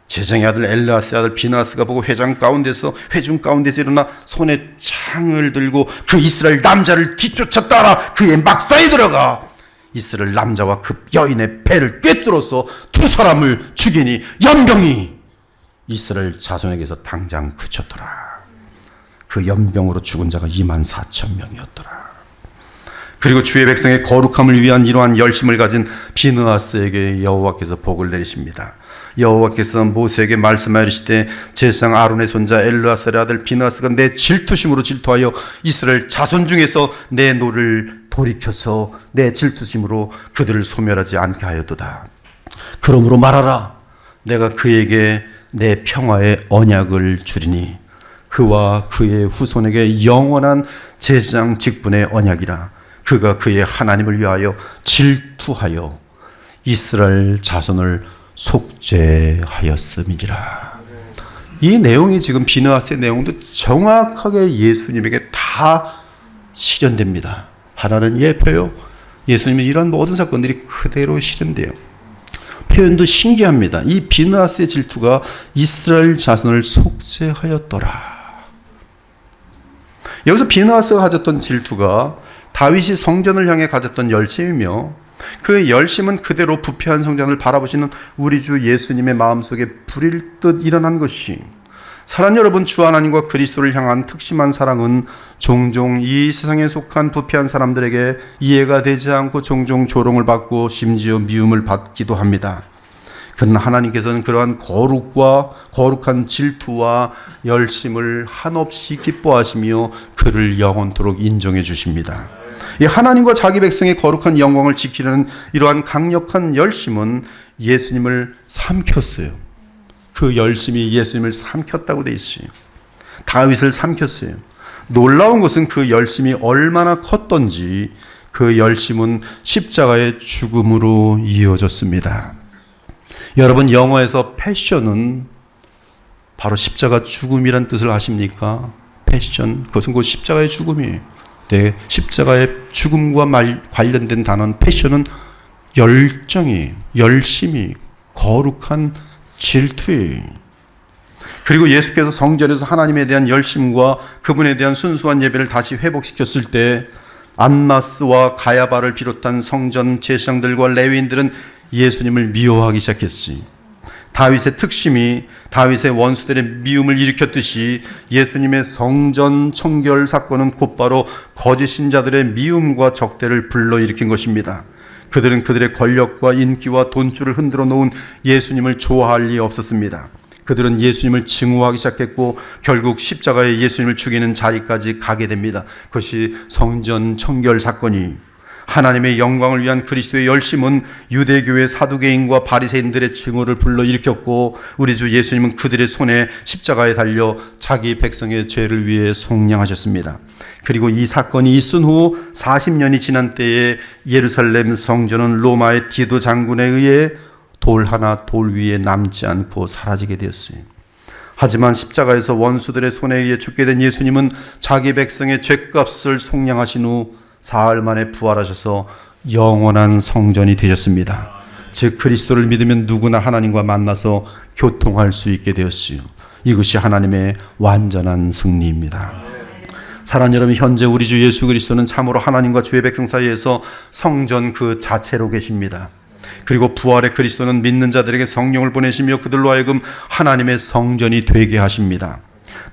Speaker 2: 제사장의 아들 엘르아스의 아들 비느하스가 보고 회중 가운데서 일어나 손에 창을 들고 그 이스라엘 남자를 뒤쫓아 따라 그의 막사에 들어가 이스라엘 남자와 그 여인의 배를 꿰뚫어서 두 사람을 죽이니 연병이 이스라엘 자손에게서 당장 그쳤더라. 그 연병으로 죽은 자가 24,000명이었더라. 그리고 주의 백성의 거룩함을 위한 이러한 열심을 가진 비느하스에게 여호와께서 복을 내리십니다. 여호와께서 모세에게 말씀하시되 제사장 아론의 손자 엘르아살의 아들 비느하스가 내 질투심으로 질투하여 이스라엘 자손 중에서 내 노를 돌이켜서 내 질투심으로 그들을 소멸하지 않게 하였도다. 그러므로 말하라. 내가 그에게 내 평화의 언약을 주리니 그와 그의 후손에게 영원한 제사장 직분의 언약이라. 그가 그의 하나님을 위하여 질투하여 이스라엘 자손을 속죄하였음이니라. 이 내용이 지금 비느하스의 내용도 정확하게 예수님에게 다 실현됩니다. 하나는 예표요. 예수님의 이런 모든 사건들이 그대로 실현돼요. 표현도 신기합니다. 이 비느하스의 질투가 이스라엘 자손을 속죄하였더라. 여기서 비느하스가 가졌던 질투가 다윗이 성전을 향해 가졌던 열심이며 그 열심은 그대로 부패한 성전을 바라보시는 우리 주 예수님의 마음속에 불일 듯 일어난 것이, 사랑 여러분, 주 하나님과 그리스도를 향한 특심한 사랑은 종종 이 세상에 속한 부패한 사람들에게 이해가 되지 않고 종종 조롱을 받고 심지어 미움을 받기도 합니다. 그러나 하나님께서는 그러한 거룩한 질투와 열심을 한없이 기뻐하시며 그를 영원토록 인정해 주십니다. 이 하나님과 자기 백성의 거룩한 영광을 지키려는 이러한 강력한 열심은 예수님을 삼켰어요. 그 열심이 예수님을 삼켰다고 돼 있어요. 다윗을 삼켰어요. 놀라운 것은 그 열심이 얼마나 컸던지 그 열심은 십자가의 죽음으로 이어졌습니다. 여러분, 영어에서 패션은 바로 십자가 죽음이란 뜻을 아십니까? 패션, 그것은 곧 십자가의 죽음이에요. 네, 십자가의 죽음과 관련된 단어는 패션은 열정이, 열심이, 거룩한 질투예요. 그리고 예수께서 성전에서 하나님에 대한 열심과 그분에 대한 순수한 예배를 다시 회복시켰을 때 안나스와 가야바를 비롯한 성전 제사장들과 레위인들은 예수님을 미워하기 시작했어요. 다윗의 특심이 다윗의 원수들의 미움을 일으켰듯이 예수님의 성전 청결 사건은 곧바로 거짓 신자들의 미움과 적대를 불러일으킨 것입니다. 그들은 그들의 권력과 인기와 돈줄을 흔들어 놓은 예수님을 좋아할 리 없었습니다. 그들은 예수님을 증오하기 시작했고 결국 십자가에 예수님을 죽이는 자리까지 가게 됩니다. 그것이 성전 청결 사건이, 하나님의 영광을 위한 그리스도의 열심은 유대교의 사두개인과 바리새인들의 증오를 불러일으켰고 우리 주 예수님은 그들의 손에 십자가에 달려 자기 백성의 죄를 위해 속량하셨습니다. 그리고 이 사건이 있은 후 40년이 지난 때에 예루살렘 성전은 로마의 디도 장군에 의해 돌 하나 돌 위에 남지 않고 사라지게 되었어요. 하지만 십자가에서 원수들의 손에 의해 죽게 된 예수님은 자기 백성의 죄값을 속량하신 후 사흘 만에 부활하셔서 영원한 성전이 되셨습니다. 즉 그리스도를 믿으면 누구나 하나님과 만나서 교통할 수 있게 되었어요. 이것이 하나님의 완전한 승리입니다. 사랑하는 여러분, 현재 우리 주 예수 그리스도는 참으로 하나님과 주의 백성 사이에서 성전 그 자체로 계십니다. 그리고 부활의 그리스도는 믿는 자들에게 성령을 보내시며 그들로 하여금 하나님의 성전이 되게 하십니다.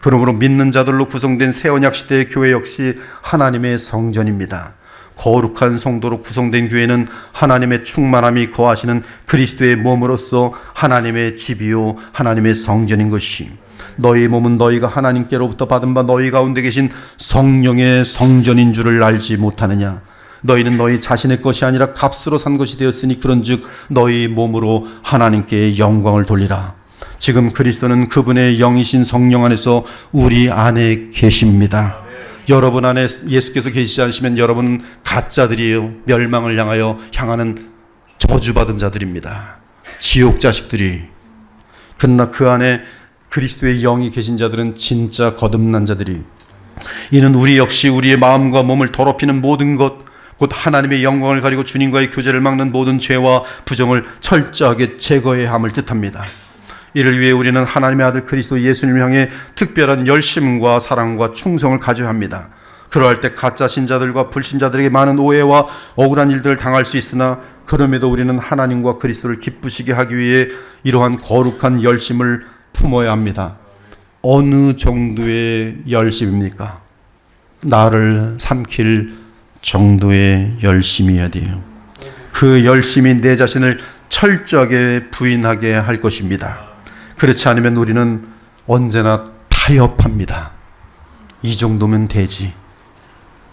Speaker 2: 그러므로 믿는 자들로 구성된 새 언약 시대의 교회 역시 하나님의 성전입니다. 거룩한 성도로 구성된 교회는 하나님의 충만함이 거하시는 그리스도의 몸으로서 하나님의 집이요 하나님의 성전인 것이, 너희 몸은 너희가 하나님께로부터 받은 바 너희 가운데 계신 성령의 성전인 줄을 알지 못하느냐. 너희는 너희 자신의 것이 아니라 값으로 산 것이 되었으니 그런즉 너희 몸으로 하나님께 영광을 돌리라. 지금 그리스도는 그분의 영이신 성령 안에서 우리 안에 계십니다. 여러분 안에 예수께서 계시지 않으시면 여러분은 가짜들이에요. 멸망을 향하는 저주받은 자들입니다. 지옥 자식들이. 그러나 그 안에 그리스도의 영이 계신 자들은 진짜 거듭난 자들이. 이는 우리 역시 우리의 마음과 몸을 더럽히는 모든 것, 곧 하나님의 영광을 가리고 주님과의 교제를 막는 모든 죄와 부정을 철저하게 제거해야 함을 뜻합니다. 이를 위해 우리는 하나님의 아들 그리스도 예수님을 향해 특별한 열심과 사랑과 충성을 가져야 합니다. 그러할 때 가짜 신자들과 불신자들에게 많은 오해와 억울한 일들을 당할 수 있으나 그럼에도 우리는 하나님과 그리스도를 기쁘시게 하기 위해 이러한 거룩한 열심을 품어야 합니다. 어느 정도의 열심입니까? 나를 삼킬 정도의 열심이어야 돼요. 그 열심이 내 자신을 철저하게 부인하게 할 것입니다. 그렇지 않으면 우리는 언제나 타협합니다. 이 정도면 되지.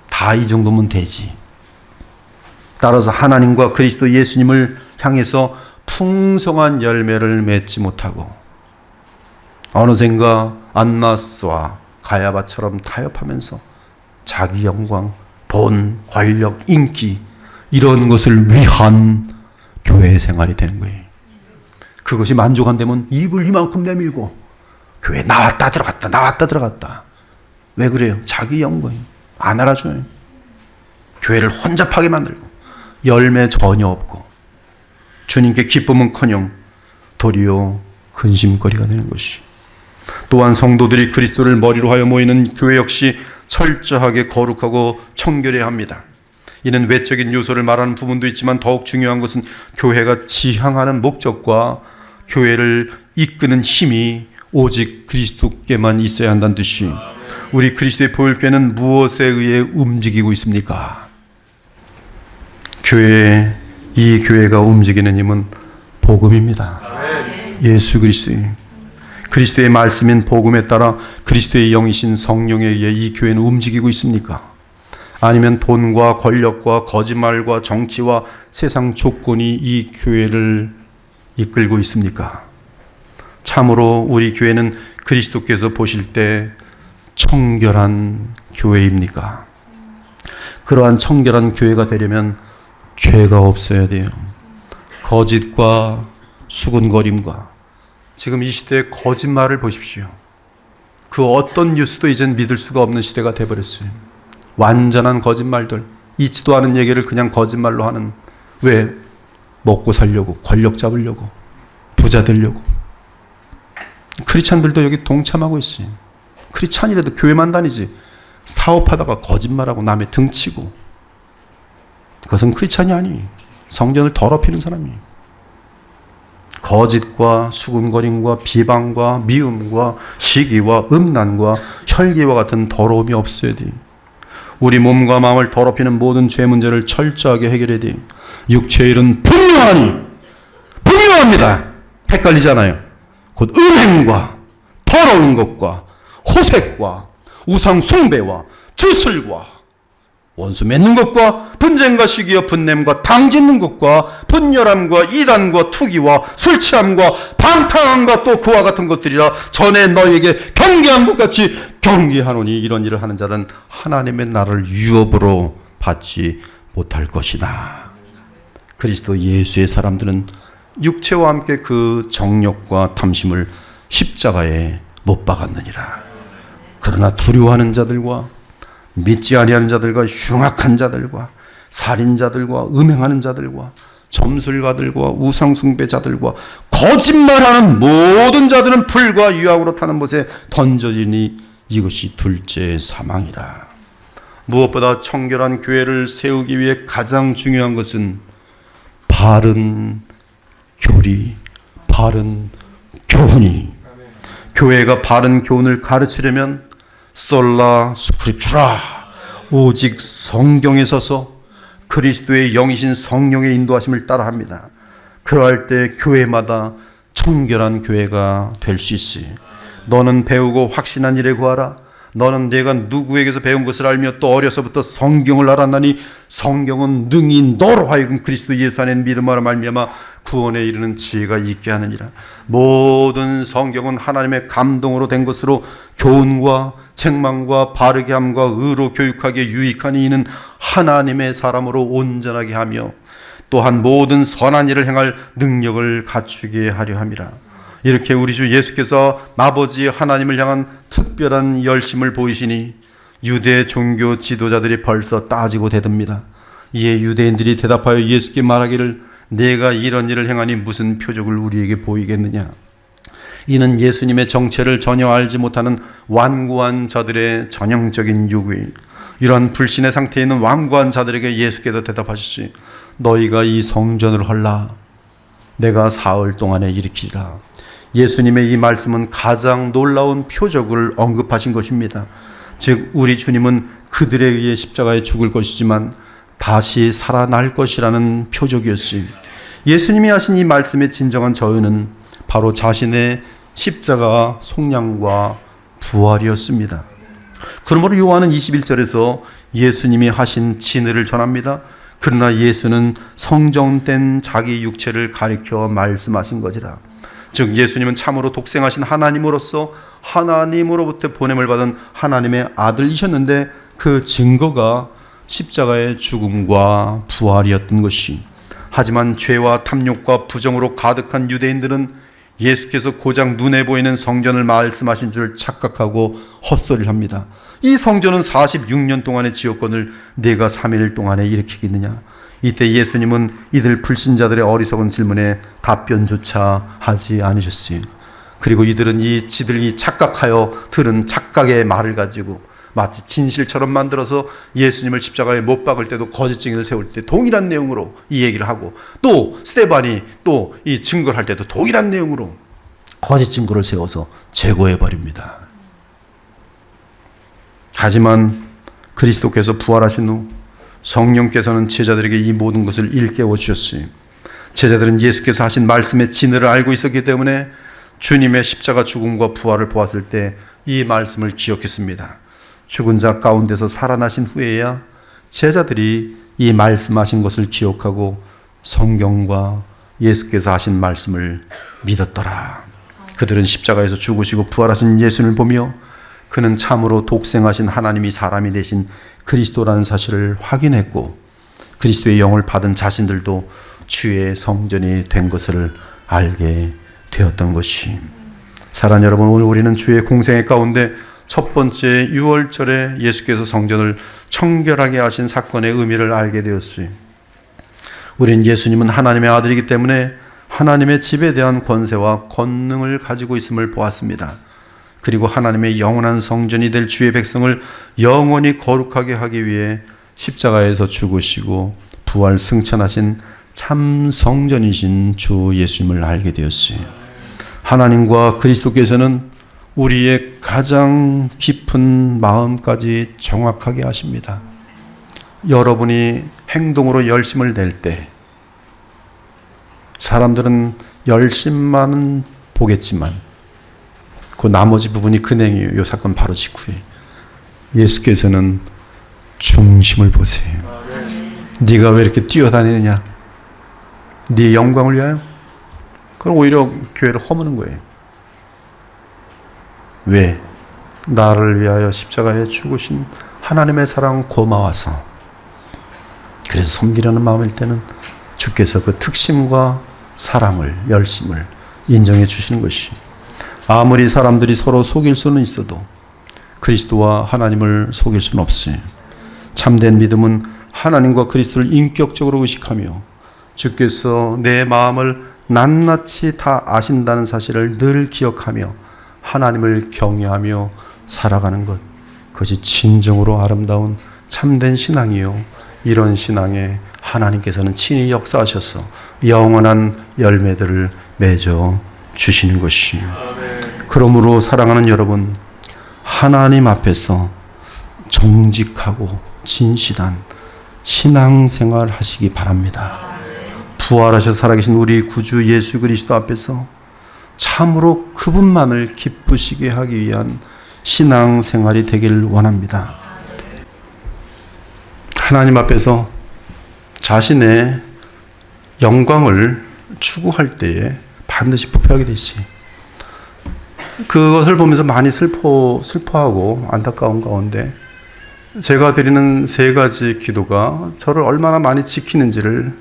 Speaker 2: 다 이 정도면 되지. 따라서 하나님과 그리스도 예수님을 향해서 풍성한 열매를 맺지 못하고 어느샌가 안나스와 가야바처럼 타협하면서 자기 영광, 돈, 권력, 인기 이런 것을 위한 교회 생활이 되는 거예요. 그것이 만족 안 되면 입을 이만큼 내밀고 교회 나왔다 들어갔다 나왔다 들어갔다. 왜 그래요? 자기 영광 안 알아줘요. 교회를 혼잡하게 만들고 열매 전혀 없고 주님께 기쁨은커녕 도리어 근심거리가 되는 것이. 또한 성도들이 그리스도를 머리로 하여 모이는 교회 역시 철저하게 거룩하고 청결해야 합니다. 이는 외적인 요소를 말하는 부분도 있지만 더욱 중요한 것은 교회가 지향하는 목적과 교회를 이끄는 힘이 오직 그리스도께만 있어야 한다는 뜻이. 우리 그리스도의 보혈교회는 무엇에 의해 움직이고 있습니까? 이 교회가 움직이는 힘은 복음입니다. 예수 그리스도의 말씀인 복음에 따라 그리스도의 영이신 성령에 의해 이 교회는 움직이고 있습니까? 아니면 돈과 권력과 거짓말과 정치와 세상 조건이 이 교회를 이끌고 있습니까? 참으로 우리 교회는 그리스도께서 보실 때 청결한 교회입니까? 그러한 청결한 교회가 되려면 죄가 없어야 돼요. 거짓과 수군거림과 지금 이 시대의 거짓말을 보십시오. 그 어떤 뉴스도 이젠 믿을 수가 없는 시대가 돼버렸어요. 완전한 거짓말들, 있지도 않은 얘기를 그냥 거짓말로 하는. 왜? 먹고 살려고, 권력 잡으려고, 부자 되려고. 크리스찬들도 여기 동참하고 있어요. 크리스찬이라도 교회만 다니지 사업하다가 거짓말하고 남의 등치고, 그것은 크리스찬이 아니에요. 성전을 더럽히는 사람이에요. 거짓과 수군거림과 비방과 미움과 시기와 음란과 혈기와 같은 더러움이 없어야 돼요. 우리 몸과 마음을 더럽히는 모든 죄 문제를 철저하게 해결해야 돼요. 육체의 일은 분명합니다. 헷갈리잖아요. 곧 음행과 더러운 것과 호색과 우상 숭배와 주술과 원수 맺는 것과 분쟁과 시기와 분냄과 당짓는 것과 분열함과 이단과 투기와 술 취함과 방탕함과 또 그와 같은 것들이라 전에 너희에게 경계한 것 같이 경계하노니 이런 일을 하는 자는 하나님의 나라를 유업으로 받지 못할 것이다. 그리스도 예수의 사람들은 육체와 함께 그 정욕과 탐심을 십자가에 못 박았느니라. 그러나 두려워하는 자들과 믿지 아니하는 자들과 흉악한 자들과 살인자들과 음행하는 자들과 점술가들과 우상숭배자들과 거짓말하는 모든 자들은 불과 유황으로 타는 못에 던져지니 이것이 둘째 사망이라. 무엇보다 청결한 교회를 세우기 위해 가장 중요한 것은 바른 교리, 바른 교훈이. 교회가 바른 교훈을 가르치려면 솔라 스크립추라, 오직 성경에 서서 그리스도의 영이신 성령의 인도하심을 따라합니다. 그러할 때 교회마다 청결한 교회가 될 수 있어요. 너는 배우고 확신한 일에 구하라. 너는 내가 누구에게서 배운 것을 알며 또 어려서부터 성경을 알았나니 성경은 능히 너로 하여금 그리스도 예수 안에 믿음으로 말미암아 구원에 이르는 지혜가 있게 하느니라. 모든 성경은 하나님의 감동으로 된 것으로 교훈과 책망과 바르게 함과 의로 교육하기에 유익하니 이는 하나님의 사람으로 온전하게 하며 또한 모든 선한 일을 행할 능력을 갖추게 하려 함이라. 이렇게 우리 주 예수께서 아버지 하나님을 향한 특별한 열심을 보이시니 유대 종교 지도자들이 벌써 따지고 대듭니다. 이에 유대인들이 대답하여 예수께 말하기를 내가 이런 일을 행하니 무슨 표적을 우리에게 보이겠느냐. 이는 예수님의 정체를 전혀 알지 못하는 완고한 자들의 전형적인 요구일. 이러한 불신의 상태에 있는 완고한 자들에게 예수께서 대답하시지 너희가 이 성전을 헐라 내가 사흘 동안에 일으키리라. 예수님의 이 말씀은 가장 놀라운 표적을 언급하신 것입니다. 즉 우리 주님은 그들에 의해 십자가에 죽을 것이지만 다시 살아날 것이라는 표적이었으니 예수님이 하신 이 말씀의 진정한 저유는 바로 자신의 십자가 속량과 부활이었습니다. 그러므로 요한은 21절에서 예수님이 하신 진리를 전합니다. 그러나 예수는 성정된 자기 육체를 가리켜 말씀하신 것이라. 즉 예수님은 참으로 독생하신 하나님으로서 하나님으로부터 보냄을 받은 하나님의 아들이셨는데 그 증거가 십자가의 죽음과 부활이었던 것이. 하지만 죄와 탐욕과 부정으로 가득한 유대인들은 예수께서 고작 눈에 보이는 성전을 말씀하신 줄 착각하고 헛소리를 합니다. 이 성전은 46년 동안의 지옥권을 내가 3일 동안에 일으키겠느냐. 이때 예수님은 이들 불신자들의 어리석은 질문에 답변조차 하지 않으셨어요. 그리고 이들은 지들이 착각하여 들은 착각의 말을 가지고 마치 진실처럼 만들어서 예수님을 십자가에 못 박을 때도 거짓 증인을 세울 때 동일한 내용으로 이 얘기를 하고 또 스데반이 또 이 증거를 할 때도 동일한 내용으로 거짓 증거를 세워서 제거해 버립니다. 하지만 그리스도께서 부활하신 후 성령께서는 제자들에게 이 모든 것을 일깨워 주셨어요. 제자들은 예수께서 하신 말씀의 진리를 알고 있었기 때문에 주님의 십자가 죽음과 부활을 보았을 때 이 말씀을 기억했습니다. 죽은 자 가운데서 살아나신 후에야 제자들이 이 말씀하신 것을 기억하고 성경과 예수께서 하신 말씀을 믿었더라. 그들은 십자가에서 죽으시고 부활하신 예수님을 보며 그는 참으로 독생하신 하나님이 사람이 되신 그리스도라는 사실을 확인했고 그리스도의 영을 받은 자신들도 주의 성전이 된 것을 알게 되었던 것이. 사랑하는 여러분, 오늘 우리는 주의 공생애 가운데 첫 번째 6월절에 예수께서 성전을 청결하게 하신 사건의 의미를 알게 되었어요. 우린 예수님은 하나님의 아들이기 때문에 하나님의 집에 대한 권세와 권능을 가지고 있음을 보았습니다. 그리고 하나님의 영원한 성전이 될 주의 백성을 영원히 거룩하게 하기 위해 십자가에서 죽으시고 부활 승천하신 참 성전이신 주 예수님을 알게 되었어요. 하나님과 그리스도께서는 우리의 가장 깊은 마음까지 정확하게 하십니다. 여러분이 행동으로 열심을 낼 때 사람들은 열심만 보겠지만 그 나머지 부분이 근행이에요. 이 사건 바로 직후에 예수께서는 중심을 보세요. 네가 왜 이렇게 뛰어다니느냐? 네 영광을 위하여? 그럼 오히려 교회를 허무는 거예요. 왜? 나를 위하여 십자가에 죽으신 하나님의 사랑 고마워서. 그래서 섬기려는 마음일 때는 주께서 그 특심과 사랑을, 열심을 인정해 주시는 것이. 아무리 사람들이 서로 속일 수는 있어도 그리스도와 하나님을 속일 수는 없어요. 참된 믿음은 하나님과 그리스도를 인격적으로 의식하며 주께서 내 마음을 낱낱이 다 아신다는 사실을 늘 기억하며 하나님을 경외하며 살아가는 것, 그것이 진정으로 아름다운 참된 신앙이요. 이런 신앙에 하나님께서는 친히 역사하셔서 영원한 열매들을 맺어 주시는 것이요. 그러므로 사랑하는 여러분, 하나님 앞에서 정직하고 진실한 신앙생활 하시기 바랍니다. 부활하셔서 살아계신 우리 구주 예수 그리스도 앞에서 참으로 그분만을 기쁘시게 하기 위한 신앙생활이 되기를 원합니다. 하나님 앞에서 자신의 영광을 추구할 때에 반드시 부패하게 돼 있어요. 그것을 보면서 많이 슬퍼하고 안타까운 가운데 제가 드리는 3가지 기도가 저를 얼마나 많이 지키는지를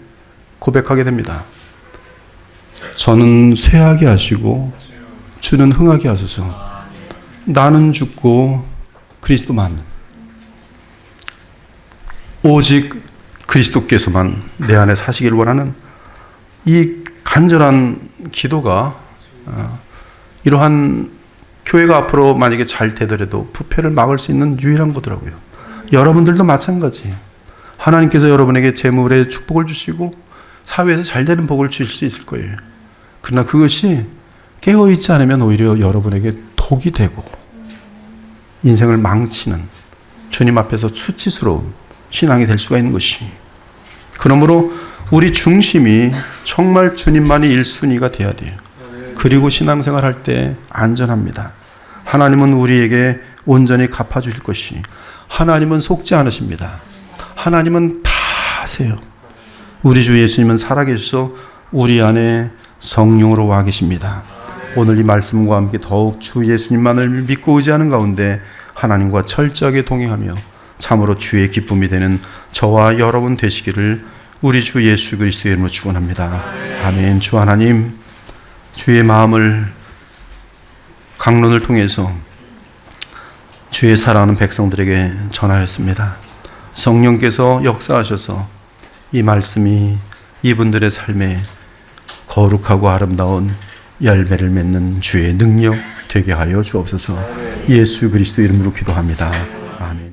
Speaker 2: 고백하게 됩니다. 저는 쇠하게 하시고 주는 흥하게 하소서. 나는 죽고 그리스도만, 오직 그리스도께서만 내 안에 사시기를 원하는 이 간절한 기도가 이러한 교회가 앞으로 만약에 잘 되더라도 부패를 막을 수 있는 유일한 거더라고요. 여러분들도 마찬가지. 하나님께서 여러분에게 재물의 축복을 주시고 사회에서 잘 되는 복을 주실 수 있을 거예요. 그러나 그것이 깨어있지 않으면 오히려 여러분에게 독이 되고 인생을 망치는, 주님 앞에서 수치스러운 신앙이 될 수가 있는 것이. 그러므로 우리 중심이 정말 주님만이 1순위가 돼야 돼요. 그리고 신앙생활 할 때 안전합니다. 하나님은 우리에게 온전히 갚아주실 것이, 하나님은 속지 않으십니다. 하나님은 다 아세요. 우리 주 예수님은 살아계셔서 우리 안에 성령으로 와 계십니다. 오늘 이 말씀과 함께 더욱 주 예수님만을 믿고 의지하는 가운데 하나님과 철저하게 동행하며 참으로 주의 기쁨이 되는 저와 여러분 되시기를 우리 주 예수 그리스도의 이름으로 축원합니다. 아멘. 주 하나님, 주의 마음을 강론을 통해서 주의 사랑하는 백성들에게 전하였습니다. 성령께서 역사하셔서 이 말씀이 이분들의 삶에 거룩하고 아름다운 열매를 맺는 주의 능력 되게 하여 주옵소서. 예수 그리스도 이름으로 기도합니다. 아멘.